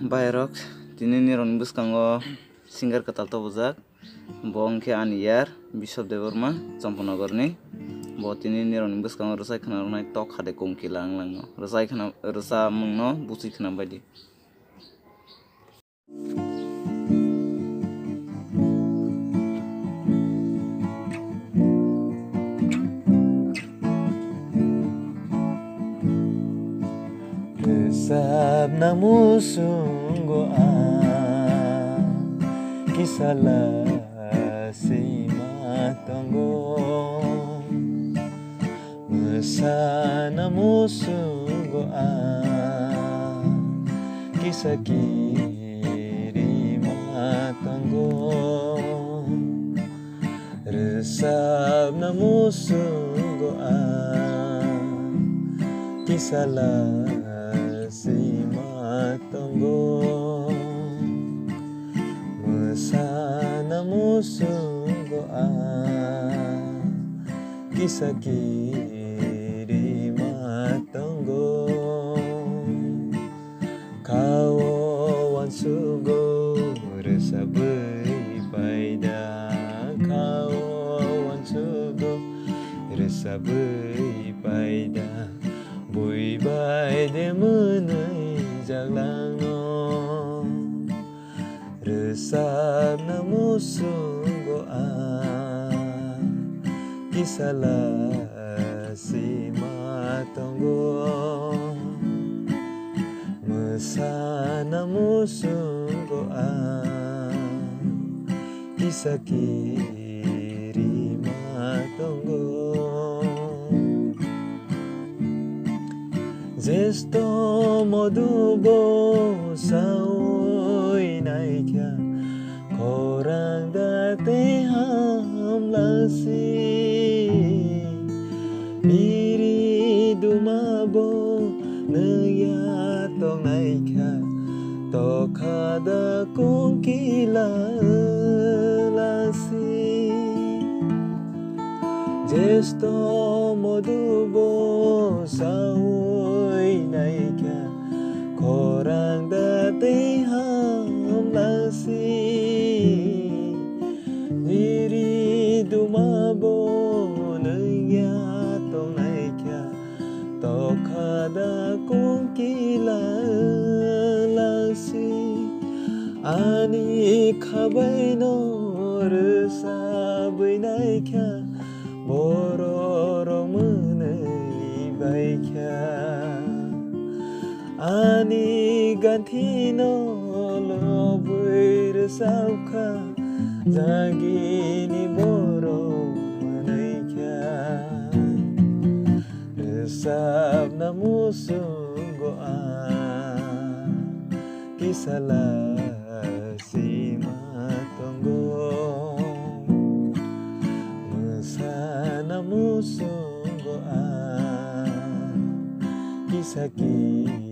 bairok tini nironi bwskango singer katal tobujak bo wngkhe ani yar Bishop debbarma Champanagarni bo tini nironi bwskango rwchai khwnaroknai Tokha de Kungkila wnglang no rwchamung no buchi khwnam baidi. Resab namu sungguh kisahlah si matanggo Mesa namu sungguh kisah kiri matanggo Resab namu sungguh kisahlah si matanggo Mesana sungguh kisah kiri matanggo Kawan sungguh resabai paida Kawan sungguh resabai paida Bui bai de menai jaglang no Resab namu sungguh kisahlah si matanggo Mesa namu sungguh kisah kiri matanggo Jesto modubo saoy naikya korang date hamlasi Biri dumabo neyatong naikya Tokha de Kungkila lasi Jesto modubo saoy naikya korang date hamlasi Diri dumabo neyatong naikya Tokha de Kungkila lasi Ani khabai no resabai naikya Bororong menai baikya Ani ganti no lobui resauka Jagini borong menaikya Resab namu sungguh kisahlah si matanggo Namu sungguh kisah kiri